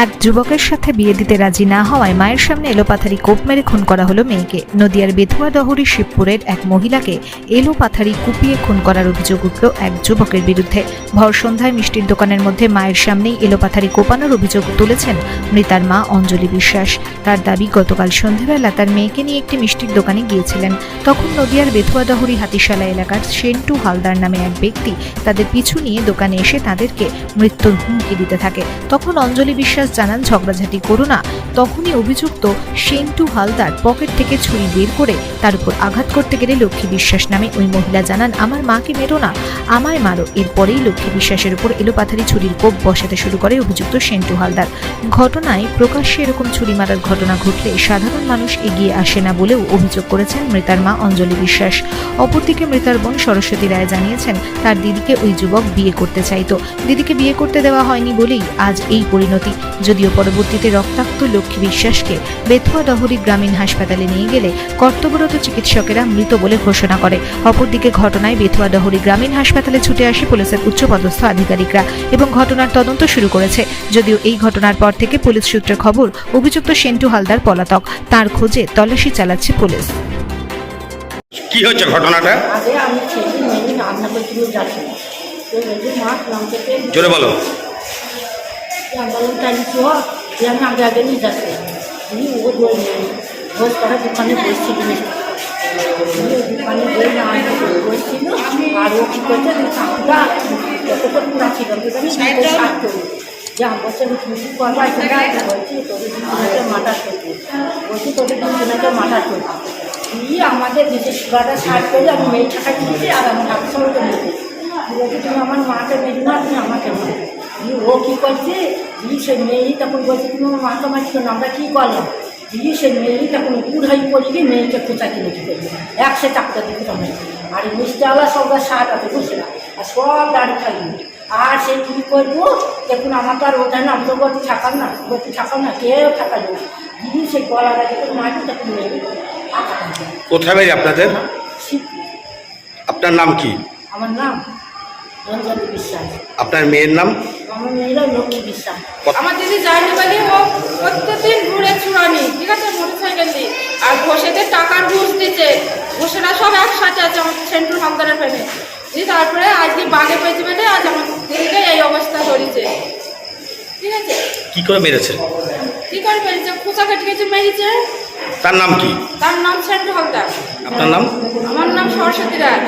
এক যুবকের সাথে বিয়ে দিতে রাজি না হওয়ায় মায়ের সামনে এলোপাথারি কোপ মেরে খুন করা হলো মেয়েকে। নদিয়ার বেথুয়া ডহরি শিবপুরের এক মহিলাকে এলোপাথারি কুপিয়ে খুন করার অভিযোগ উঠল এক যুবকের বিরুদ্ধে। ভর সন্ধ্যায় মিষ্টির দোকানের মধ্যে মায়ের সামনেই এলোপাথারি কোপানোর অভিযোগ তুলেছেন মৃতার মা অঞ্জলি বিশ্বাস। তার দাবি, গতকাল সন্ধ্যাবেলা তার মেয়েকে নিয়ে একটি মিষ্টির দোকানে গিয়েছিলেন। তখন নদিয়ার বেথুয়া ডহরি হাতিশালা এলাকার সেন্টু হালদার নামে এক ব্যক্তি তাদের পিছু নিয়ে দোকানে এসে তাদেরকে মৃত্যুর হুমকি দিতে থাকে। তখন অঞ্জলি বিশ্বাস জানান, ঝগড়াঝাটি করো না। তখনই অভিযুক্ত সেন্টু হালদার পকেট থেকে ছুরি বের করে তার উপর আঘাত করতে গেলে লক্ষ্মী বিশ্বাস নামে ওই মহিলা জানান, আমার মাকে মেরো না, আমায় মারো। এরপরেই লক্ষ্মী বিশ্বাসের উপর এলোপাথারি ছুরির কোপ বসাতে শুরু করে অভিযুক্ত সেন্টু হালদার। ঘটনায় প্রকাশ্যে এরকম ছুরি মারার ঘটনা ঘটলে সাধারণ মানুষ এগিয়ে আসে না বলেও অভিযোগ করেছেন মৃতার মা অঞ্জলি বিশ্বাস। অপরদিকে মৃতার বোন সরস্বতী রায় জানিয়েছেন, তার দিদিকে ওই যুবক বিয়ে করতে চাইতো, দিদিকে বিয়ে করতে দেওয়া হয়নি বলেই আজ এই পরিণতি। যদিও পরবর্তীতে রক্তাক্ত লক্ষ্মী বিশ্বাসকে বেথুয়া ডহরি গ্রামীণ হাসপাতালে নিয়ে গেলে কর্তব্যরত চিকিৎসকেরা মৃত বলে ঘোষণা করে। অপরদিকে ঘটনায় বেথুয়া ডহরি গ্রামীণ হাসপাতালে ছুটে আসে পুলিশের উচ্চপদস্থ আধিকারিকরা এবং ঘটনার তদন্ত শুরু করেছে। যদিও এই ঘটনার পর থেকে পুলিশ সূত্রে খবর, অভিযুক্ত সেন্টু হালদার পলাতক, তার খোঁজে তল্লাশি চালাচ্ছে পুলিশ। কি হচ্ছে ঘটনাটা? আগে আমি ছেলে মেয়ে রান্না করছিল যাচ্ছি, তো বলছি মা নাম থেকে জোরে বলো। আন্দোলন চালিয়েছি হোক যে আমি আগে আগে নিয়ে যাচ্ছি। ও ভোজ করার দোকানে বসছিল, দোকানে বই না বসছিল। আর ও কী করছে, ঠাকুরা যতটা পুরা ছিল সাত করি যা বছর খুশি করবা সেটা বলছি, তোদের দিনকে মাথা চলছে, বলছি তোদের দিনকে মাথা চলছে। দিয়ে আমাদের দেশের সুরাটা সার করে আমি মেয়ে টাকা দিয়েছি আর আমার হাতের সঙ্গে নিয়েছি। বলছি তুমি আমার মাকে মেরে না, তুমি আমাকে মারো। ও কী করছে, সে মেয়েই তখন বলছে তুমি আমার মাকে মারছো না, আমরা কী করলাম। সে মেয়েই তখন উড়াই করে গিয়ে মেয়েকে কোচা কিনে কী করবে, 100 টাকা দিয়ে কোথা মেয়ে। আর এই মিষ্টিওয়ালা সব 60 আছে বুঝছে না, আর সব দাঁড়িয়ে থাকবে। আর সে কী করবো দেখুন, আমার তো আর ওটা না, আমি তো বলছি থাকার না, বলছি থাকার না, কেউ থাকা যাবে। সেই গলাটা যখন মাটি তখন মেয়ে কোথায় বাড়ি আপনাদের? আপনার নাম কি? আমার নাম অঞ্জলি বিশ্বাস। আপনার মেয়ের নাম? আমার মেয়েরা লক্ষ্মী বিশ্বাস। আমার দিদি যায়নি বলে ও প্রত্যেকদিন ঘুরে চুরানি, ঠিক আছে, মোটরসাইকেল দিয়ে। আর ঘোষেদের টাকার ঘুষ দিচ্ছে, ঘোষেরা সব একসাথে আছে আমার সেন্ট্রাল হালদারের ফেলে দিয়ে। তারপরে আজকে বাগে পেয়েছে বলে আজ আমার দিদিকে এই অবস্থা করেছে, ঠিক আছে। কি করে মেরেছে? কি করে মেরেছে, খোঁচা কেটে গেছে মেরেছে। তার নাম কি? তার নাম সেন্ট্রাল হালদার। আপনার নাম? আমার নাম সরস্বতী রায়।